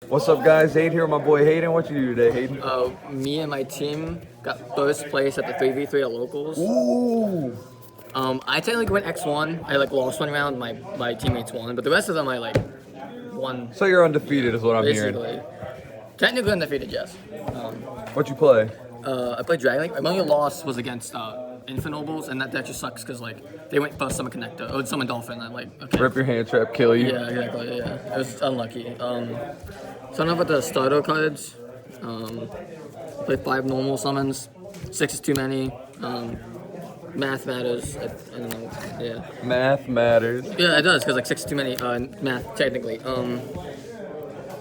What's up, guys? Hayden here with my boy Hayden. What you do today, Hayden? Me and my team got first place at the 3v3 at locals. Ooh. I technically went X1. I lost one round. My teammates won, but the rest of them I won. So you're undefeated, is what I'm hearing. Basically, technically undefeated, yes. What you play? I played Dragon League. My only loss was against Infinobles, and that just sucks because they went first Summon Connector, or Summon Dolphin. And okay. Rip your hand trap, kill you. Yeah, exactly. Yeah, it was unlucky. So enough with the starter cards. Played 5 normal summons. 6 is too many. Math matters. I don't know. Yeah. Math matters. Yeah, it does because 6 is too many. Math technically.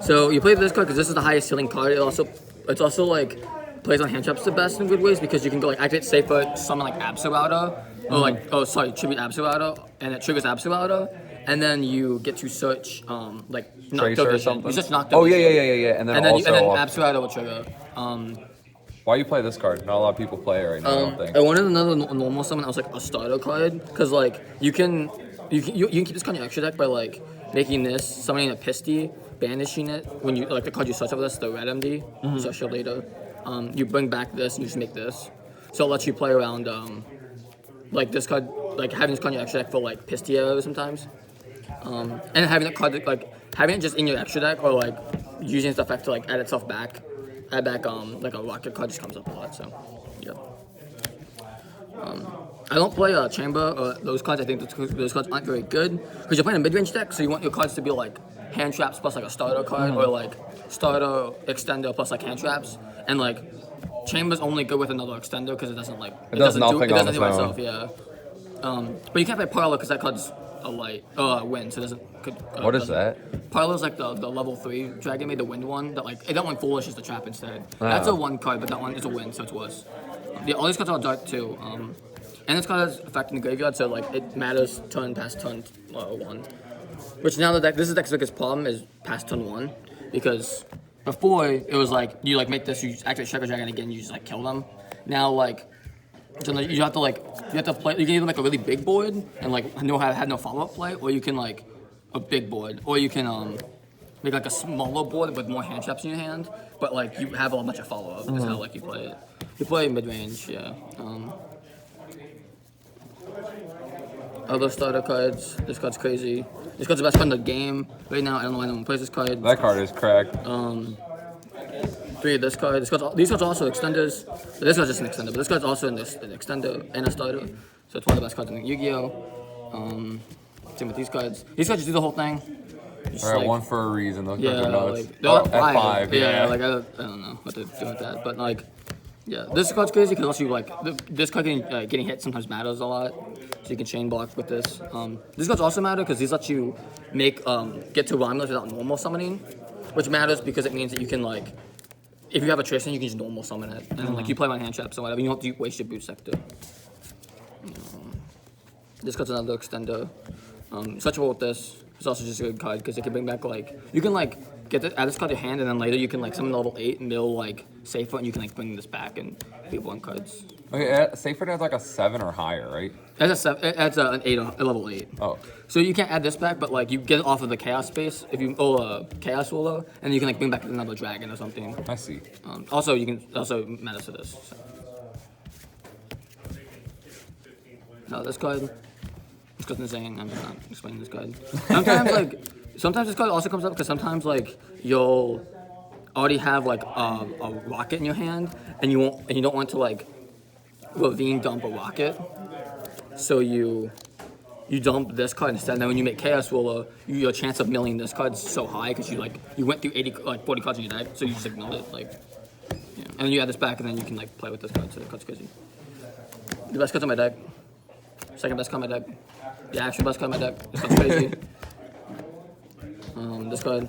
So you play this card because this is the highest ceiling card. It's also plays on hand traps the best in good ways because you can go activate Safer, summon Absolouter, or tribute Absolouter, and it triggers Absolouter, and then you get to search Tracer or something. You search Nocturne. Oh yeah. And then Absolouter will trigger. Why you play this card? Not a lot of people play it right now. I don't think. I wanted another normal summon that was a starter card because you can keep this card in your extra deck by making this, summoning a Pisty, banishing it when you the card you search over this, the red MD, search it later. You bring back this and you just make this, so it lets you play around this card, having this card in your extra deck for Pisty arrows sometimes, and having that card having it just in your extra deck or using its effect to add itself back. Add back a rocket card just comes up a lot, so yeah. I don't play Chamber or those cards. I think those cards aren't very good because you're playing a mid-range deck, so you want your cards to be hand traps plus a starter card or starter extender plus hand traps, and Chamber's only good with another extender because it doesn't it does nothing it doesn't do on it its itself, yeah. But you can't play Parlor because that card's a win, so it doesn't. What is that? Parlor's the level 3 dragon made the wind one that that one foolish is the trap instead. That's a 1 card, but that one is a win, so it's worse. All these cards are dark too. And this card has effect in the graveyard, so it matters turn past turn 1. Which now this is the deck's biggest problem is past turn 1, because before it was you make this, you activate Shadow Dragon again, you just kill them. Now so you have to play. You can either make a really big board and have no follow-up play, or you can a big board, or you can make a smaller board with more hand traps in your hand, but you have a bunch of follow-up. Is how you play it. You play mid-range, yeah. Other starter cards. This card's crazy. This card's the best card in the game right now. I don't know why no one plays this card. That card is cracked. 3 of this card. These cards are also extenders. This card's just an extender, but this card's also an extender and a starter. So it's one of the best cards in Yu-Gi-Oh! Same with these cards. These cards just do the whole thing. Alright, one for a reason. Those cards are nuts. They're at 5. Yeah, I don't know what to do with that, but yeah, this card's crazy because this card getting hit sometimes matters a lot, so you can chain block with this. These cards also matter because these let you get to Romulus without normal summoning, which matters because it means that you can if you have a Tristan, you can just normal summon it, and then you play my hand traps or whatever. You don't have to waste your boot sector. This card's another extender. Searchable with this. It's also just a good card because it can bring back you can add this card to your hand, and then later you can summon level 8 and mill Safer, and you can bring this back and beat 1 cards. Okay, Safer has a 7 or higher, right? That's an 8, a level 8. Oh. So you can't add this back, but you get it off of the Chaos space if you Chaos Ruler, and you can bring back another dragon or something. I see. Also you can matters to this. So. Now this card. This card's insane. I'm just not explaining this card. Sometimes sometimes this card also comes up because sometimes you'll already have a rocket in your hand, and you don't want to ravine dump a rocket, so you dump this card instead. And then when you make Chaos Ruler, your chance of milling this card is so high because you went through 40 cards in your deck, so you just ignore it. Yeah. And then you add this back, and then you can play with this card. So the card's crazy. The best cards on my deck. Second best card on my deck. The actual best card on my deck. This card's crazy. This card.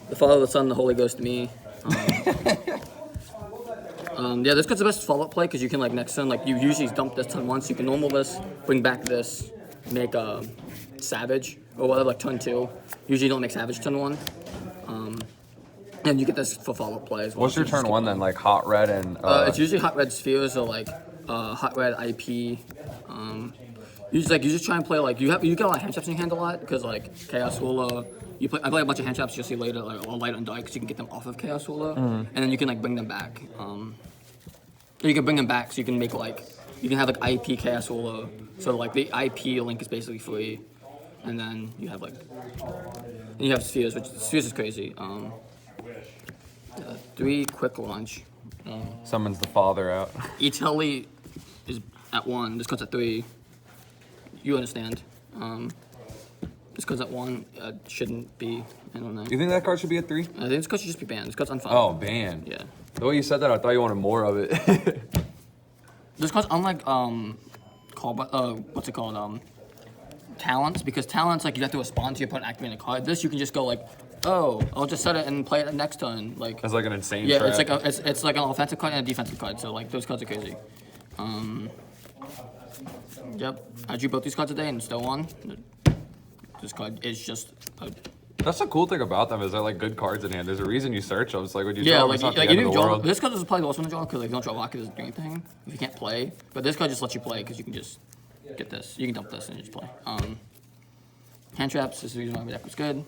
The Father, the Son, the Holy Ghost, me. Yeah, this card's the best follow-up play because you can next turn you usually dump this turn once. You can normal this, bring back this, make a Savage or whatever turn 2. Usually you don't make Savage turn 1. And you get this for follow-up play as well. What's your turn 1 then? Hot red and. It's usually hot red spheres or hot red IP. You just try and play you get a lot of hand traps in your hand a lot because Chaos Ruler, I play a bunch of hand traps you'll see later, like light on dark, so you can get them off of Chaos Ruler, and then you can like bring them back. You can bring them back, so you can make like you can have like IP Chaos Ruler. So like the IP link is basically free, and then you have spheres, which spheres is crazy. 3 quick launch. Summons the father out. Italy is at 1. This card's at 3. You understand. This card's at 1. Shouldn't be. I don't know. You think that card should be at 3? I think this card should just be banned. This card's unfun. Oh, banned. Yeah. The way you said that, I thought you wanted more of it. This card's unlike what's it called? Talents, because talents like you have to respond to your opponent activating a card. This you can just go like, oh, I'll just set it and play it next turn. Like That's like an insane. yeah, trap. it's like an offensive card and a defensive card. So like those cards are crazy. Yep, I drew both these cards today and still won. This card is just. That's the cool thing about them is they're like good cards in hand. There's a reason you search them. It's like when you Yeah, draw them, like, it's not the like end you of do the draw. world. This card is probably the worst one to draw because like you don't draw rock, it doesn't do anything if you can't play. But this card just lets you play because you can just get this. You can dump this and just play. Hand traps is the reason why my deck was good.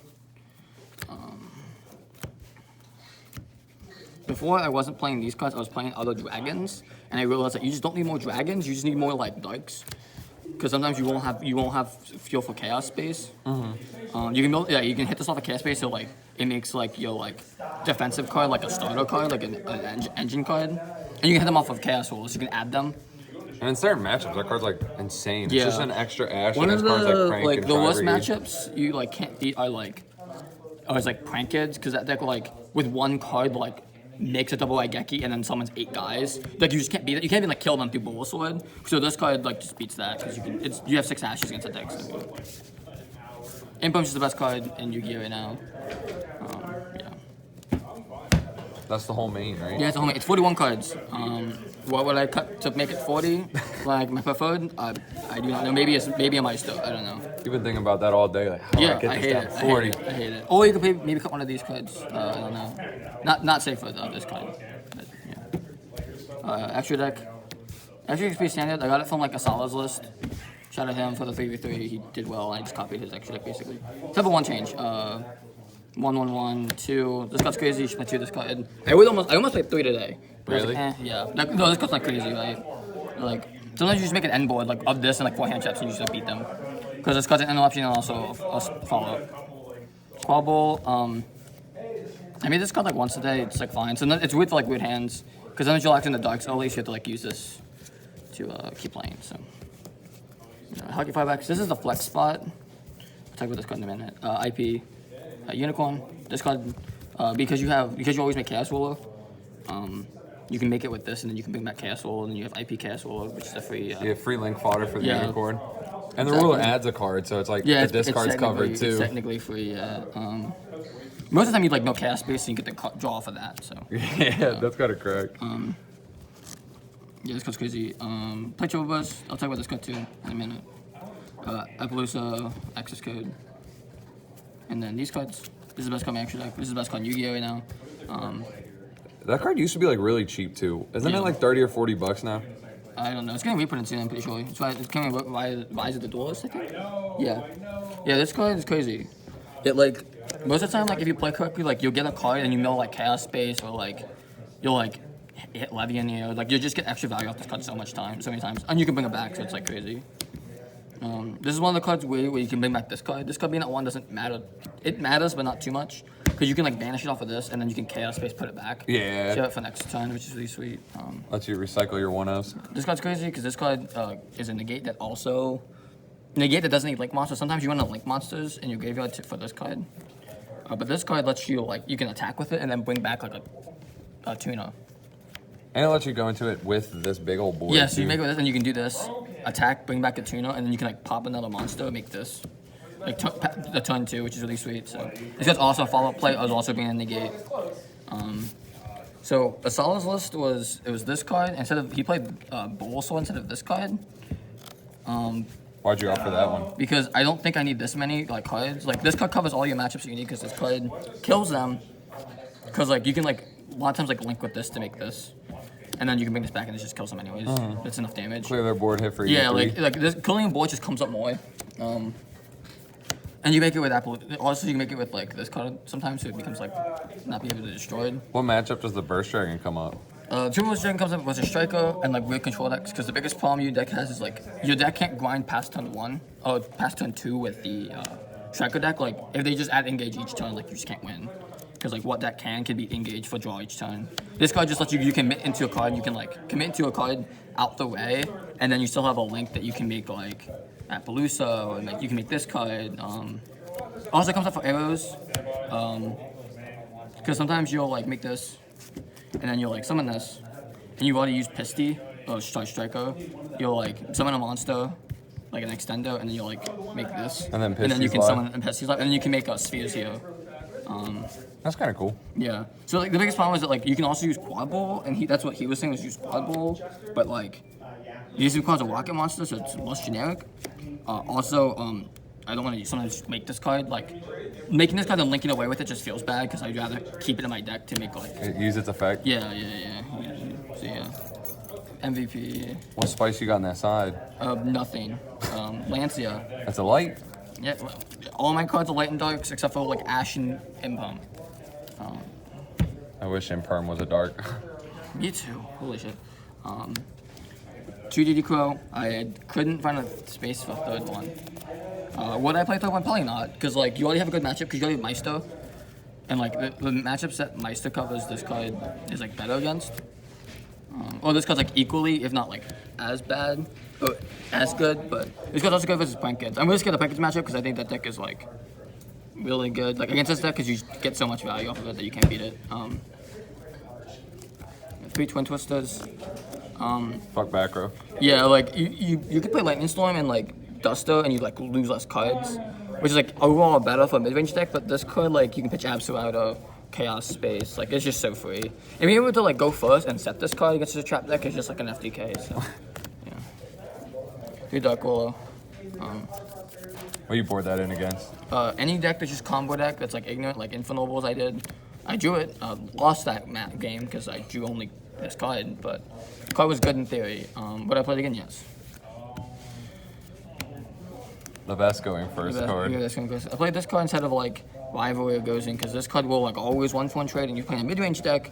Before I wasn't playing these cards, I was playing other dragons, and I realized that you just don't need more dragons. You just need more like darks, because sometimes you won't have fuel for chaos space. You can you can hit this off of chaos space, so like it makes like your like defensive card like a starter card, like an engine card, and you can hit them off of chaos rules. You can add them. And in certain matchups, that card's like insane. Yeah. It's just an extra ash. One of against cards the like Prank and the worst Tri-Read. matchups you like can't beat are like Prank Kids, because that deck like with one card like makes a double Aigeki and then summons 8 guys. Like you just can't beat it. You can't even like kill them through Bullet Sword. So this card like just beats that because you have 6 ashes against that deck. So. Impunch is the best card in Yu-Gi-Oh right now. Yeah. That's the whole main, right? Yeah, it's a whole. It's 41 cards. What would I cut to make it 40? Like my preferred? I do not know. Maybe a Meister. I don't know. You've been thinking about that all day. Like, how do Yeah, I get I this hate down it. to 40? I hate it. Or you could maybe cut one of these cards. I don't know. Not safe for this card. But, yeah. Extra deck. Extra XP standard. I got it from like Asala's list. Shout out to him for the 3v3. He did well. I just copied his extra deck basically. Except for one change. 1, 2. This card's crazy. You should play 2 this card. I almost played 3 today. But Really? I was like, yeah. Like, no, this card's not crazy, right? Like sometimes you just make an end board like of this and like 4 hand traps and you just like beat them. Because this card's an end option and also a follow. Squabble. I made this card like once a day. It's like fine. So it's weird for like weird hands. Because then you'll act in the darks early, so you have to like use this to keep playing. So. Hockey 5x. This is the flex spot. I'll talk about this card in a minute. IP. Unicorn. This card, because you always make Chaos Ruler, you can make it with this, and then you can bring back Chaos Ruler, and then you have IP Chaos Ruler, which is a free. You have free link fodder for the Yeah. unicorn. And the ruler adds a card, so it's like Yeah, the discard's covered too. It's technically free. Yeah. Most of the time you like no chaos space, and you get the draw for that. So. Yeah, that's gotta crack. Yeah, this card's crazy. Play Triple Buzz. I'll talk about this card too in a minute. Appaloosa, access code. And then these cards. This is the best card in my extra deck. This is the best card in Yu-Gi-Oh right now. That card used to be like really cheap too. Isn't it like 30 or 40 bucks now? I don't know. It's getting reprinted soon, I'm pretty sure. It's coming Rise of the Duelist, I think? Yeah. Yeah, this card is crazy. It like most of the time, like if you play correctly, like you'll get a card and you know like Chaos Space or like you'll like hit Levy in the air. Like you just get extra value off this card so many times, and you can bring it back, so it's like crazy. This is one of the cards where you can bring back this card. This card being at 1 doesn't matter. It matters, but not too much, because you can like banish it off of this, and then you can Chaos Space put it back. Yeah. Save it for next turn, which is really sweet. Lets you recycle your 1-ofs. This card's crazy because this card is a negate that also doesn't need link monsters. Sometimes you want to link monsters in your graveyard for this card, but this card lets you like you can attack with it and then bring back like a tuna. And it lets you go into it with this big old board. Yeah, so you too. make it with this, and you can do this, attack, bring back a tuna, and then you can like pop another monster, make this, like the turn 2, which is really sweet. So this guy's also a follow-up play. I was also being a negate. So Asala's list was this card instead of he played Bulbasaur instead of this card. Why'd you opt for that one? Because I don't think I need this many like cards. Like this card covers all your matchups you need because this card kills them. Because like you can like a lot of times like link with this to make this. And then you can bring this back and it just kills them anyways. That's enough damage. Clear their board hit for Yeah, E3. like this killing a board just comes up more. And you make it with Apple. Also, you can make it with like this card sometimes, so it becomes like not be able to destroy it. What matchup does the Burst Dragon come up? Triple Dragon comes up with a striker and like weird control decks, because the biggest problem your deck has is like your deck can't grind past turn 1 or past turn 2 with the striker deck. Like if they just add engage each turn, like you just can't win. Because like what that can be engage for draw each turn. This card just lets you commit into a card. You can like commit into a card out the way, and then you still have a link that you can make like Appaloosa, or like you can make this card. Also comes up for arrows, because sometimes you'll like make this, and then you'll like summon this, and you've already used Pisty or Striker. You'll like summon a monster, like an extender, and then you'll like make this, And then you Pisty's can live. summon and Pisty's live, and then you can make spheres here. That's kind of cool. Yeah. So like the biggest problem is that like you can also use Quad Ball, and that's what he was saying was use Quad Ball, but like these cards are rocket monsters, so it's less generic. I don't want to sometimes make this card like making this card and linking away with it just feels bad, because I'd rather keep it in my deck to make like Use its effect. yeah. So yeah. MVP. What spice you got on that side? Nothing. Lancia. That's a light. Yeah. All my cards are light and darks except for like Ash and Impalm. I wish Imperm was a dark. Me too. Holy shit. 2 DD Crow. I couldn't find a space for a third one. Would I play third one? Probably not, because like you already have a good matchup because you already have Meister, and like the matchups that Meister covers, this card is like better against. Or this card's like equally, if not like as bad or as good, but this card's also good versus Prankins. I'm really scared of Prankins matchup because I think that deck is like really good like against this deck, because you get so much value off of it that you can't beat it. 3 Twin Twisters. Fuck back row. Yeah, like you could play Lightning Storm and like Duster, and you like lose less cards, which is like overall better for a mid-range deck. But this card, like you can pitch Absol out of Chaos Space, like it's just so free. And being able to like go first and set this card against a trap deck is just like an FDK. So yeah, 3 Dark Willow. What you board that in against? Any deck that's just combo deck that's like ignorant, like Infinobles. I drew it. Lost that game because I drew only this card, but the card was good in theory. Would I play it again? Yes. The best going first card. Yeah, that's gonna go. I played this card instead of like Rivalry or Goes in, because this card will like always 1-for-1 trade, and you're playing a mid-range deck.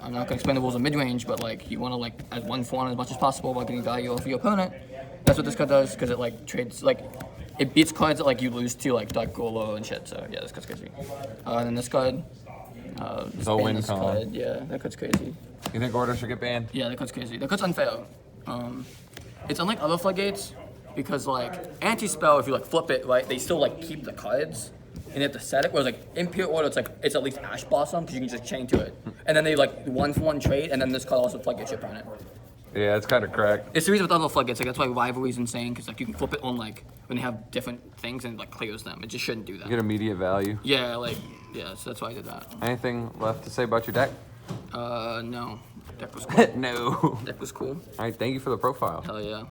I'm not gonna explain the rules of mid-range, but like you want to like as 1-for-1 as much as possible while getting value off of your opponent. That's what this card does, because it like trades like it beats cards that like you lose to, like Dark Golo and shit. So yeah, this card's crazy. And then this card. The win this con. card. Yeah, that card's crazy. You think Order should get banned? Yeah, that card's crazy. That card's unfair. It's unlike other floodgates, because like anti-spell, if you like flip it, right, they still like keep the cards and you have to set it. Whereas like in pure order, it's at least Ash Blossom, because you can just chain to it. And then they like 1-for-1 trade, and then this card also floodgates your opponent. Yeah, it's kind of cracked. It's the reason with other floodgates, like that's why Rivalry's insane, because like you can flip it on like when they have different things and it like clears them. It just shouldn't do that. You get immediate value. Yeah, so that's why I did that. Anything left to say about your deck? No. Deck was cool. No. Deck was cool. All right, thank you for the profile. Hell yeah.